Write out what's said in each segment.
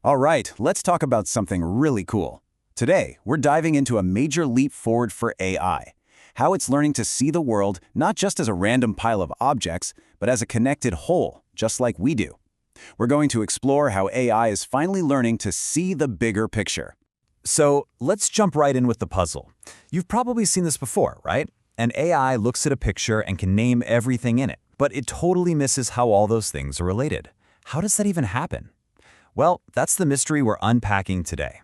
All right, let's talk about something really cool. Today, we're diving into a major leap forward for AI, how it's learning to see the world not just as a random pile of objects, but as a connected whole, just like we do. We're going to explore how AI is finally learning to see the bigger picture. So let's jump right in with the puzzle. You've probably seen this before, right? An AI looks at a picture and can name everything in it, but it totally misses how all those things are related. How does that even happen? Well, that's the mystery we're unpacking today.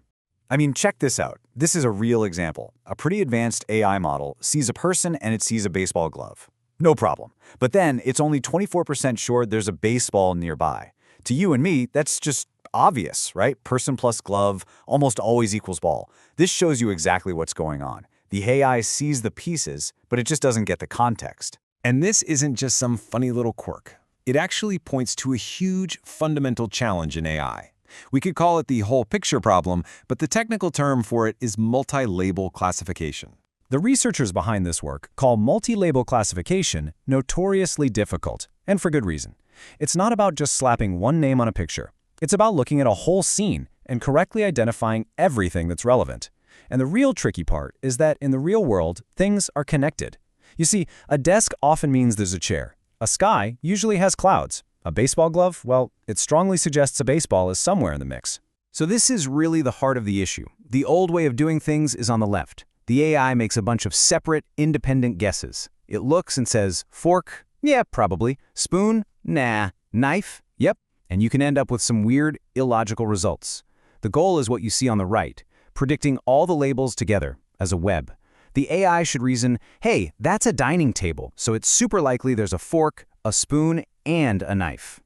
I mean, check this out. This is a real example. A pretty advanced AI model sees a person and it sees a baseball glove. No problem. But then it's only 24% sure there's a baseball nearby. To you and me, that's just obvious, right? Person plus glove almost always equals ball. This shows you exactly what's going on. The AI sees the pieces, but it just doesn't get the context. And this isn't just some funny little quirk. It actually points to a huge fundamental challenge in AI. We could call it the whole picture problem, but the technical term for it is multi-label classification. The researchers behind this work call multi-label classification notoriously difficult, and for good reason. It's not about just slapping one name on a picture. It's about looking at a whole scene and correctly identifying everything that's relevant. And the real tricky part is that in the real world, things are connected. You see, a desk often means there's a chair. A sky usually has clouds. A baseball glove, well, it strongly suggests a baseball is somewhere in the mix. So this is really the heart of the issue. The old way of doing things is on the left. The AI makes a bunch of separate, independent guesses. It looks and says, fork? Yeah, probably. Spoon? Nah. Knife? Yep. And you can end up with some weird, illogical results. The goal is what you see on the right, predicting all the labels together as a web. The AI should reason, hey, that's a dining table, so it's super likely there's a fork, a spoon, and a knife.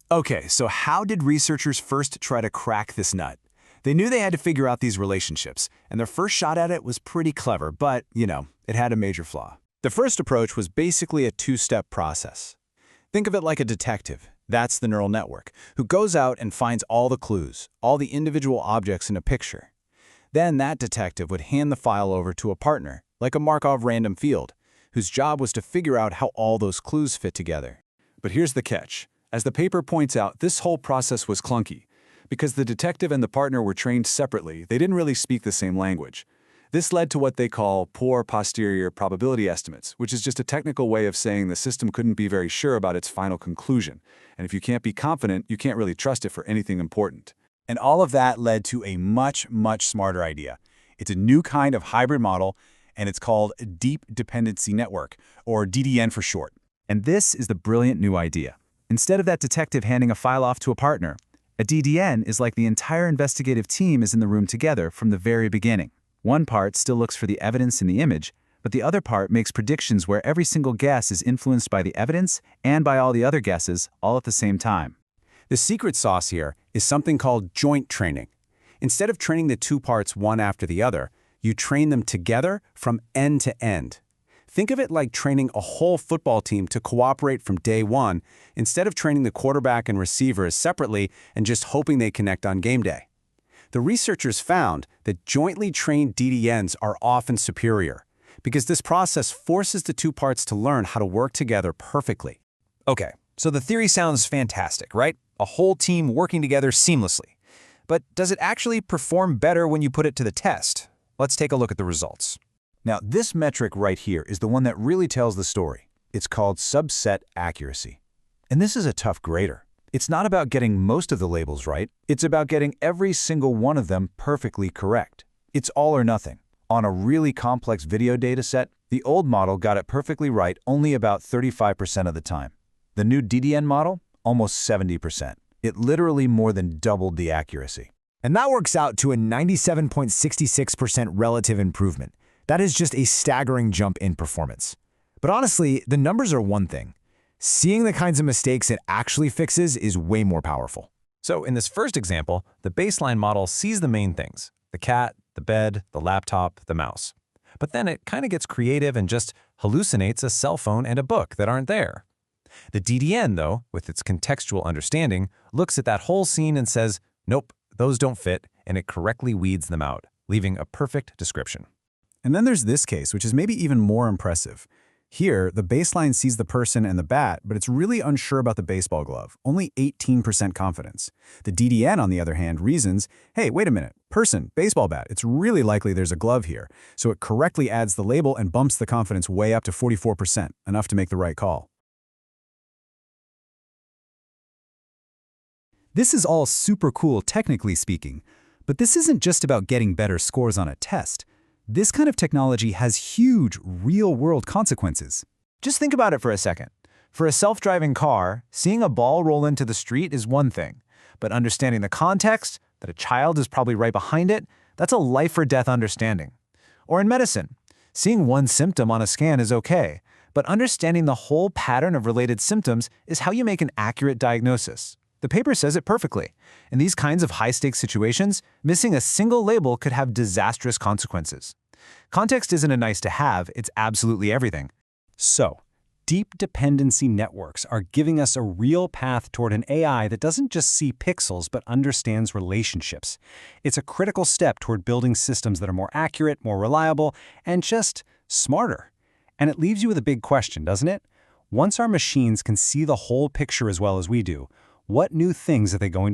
Okay, so how did researchers first try to crack this nut? They knew they had to figure out these relationships, and their first shot at it was pretty clever, but, it had a major flaw. The first approach was basically a two-step process. Think of it like a detective. That's the neural network, who goes out and finds all the clues, all the individual objects in a picture. Then that detective would hand the file over to a partner, like a Markov random field, whose job was to figure out how all those clues fit together. But here's the catch. As the paper points out, this whole process was clunky. Because the detective and the partner were trained separately, they didn't really speak the same language. This led to what they call poor posterior probability estimates, which is just a technical way of saying the system couldn't be very sure about its final conclusion. And if you can't be confident, you can't really trust it for anything important. And all of that led to a much, much smarter idea. It's a new kind of hybrid model, and it's called Deep Dependency Network, or DDN for short. And this is the brilliant new idea. Instead of that detective handing a file off to a partner, a DDN is like the entire investigative team is in the room together from the very beginning. One part still looks for the evidence in the image, but the other part makes predictions where every single guess is influenced by the evidence and by all the other guesses, all at the same time. The secret sauce here is something called joint training. Instead of training the two parts one after the other, you train them together from end to end. Think of it like training a whole football team to cooperate from day one, instead of training the quarterback and receivers separately and just hoping they connect on game day. The researchers found that jointly trained DDNs are often superior, because this process forces the two parts to learn how to work together perfectly. Okay, so the theory sounds fantastic, right? A whole team working together seamlessly. But does it actually perform better when you put it to the test? Let's take a look at the results. Now, this metric right here is the one that really tells the story. It's called subset accuracy. And this is a tough grader. It's not about getting most of the labels right. It's about getting every single one of them perfectly correct. It's all or nothing. On a really complex video data set, the old model got it perfectly right only about 35% of the time. The new DDN model, almost 70%. It literally more than doubled the accuracy. And that works out to a 97.66% relative improvement. That is just a staggering jump in performance. But honestly, the numbers are one thing. Seeing the kinds of mistakes it actually fixes is way more powerful. So in this first example, the baseline model sees the main things: the cat, the bed, the laptop, the mouse. But then it kind of gets creative and just hallucinates a cell phone and a book that aren't there. The DDN, though, with its contextual understanding, looks at that whole scene and says, nope, those don't fit, and it correctly weeds them out, leaving a perfect description. And then there's this case, which is maybe even more impressive. Here, the baseline sees the person and the bat, but it's really unsure about the baseball glove, only 18% confidence. The DDN, on the other hand, reasons, hey, wait a minute, person, baseball bat, it's really likely there's a glove here. So it correctly adds the label and bumps the confidence way up to 44%, enough to make the right call. This is all super cool technically speaking, but this isn't just about getting better scores on a test. This kind of technology has huge, real-world consequences. Just think about it for a second. For a self-driving car, seeing a ball roll into the street is one thing, but understanding the context, that a child is probably right behind it, that's a life-or-death understanding. Or in medicine, seeing one symptom on a scan is okay, but understanding the whole pattern of related symptoms is how you make an accurate diagnosis. The paper says it perfectly. In these kinds of high-stakes situations, missing a single label could have disastrous consequences. Context isn't a nice-to-have, it's absolutely everything. So, deep dependency networks are giving us a real path toward an AI that doesn't just see pixels but understands relationships. It's a critical step toward building systems that are more accurate, more reliable, and just smarter. And it leaves you with a big question, doesn't it? Once our machines can see the whole picture as well as we do, what new things are they going to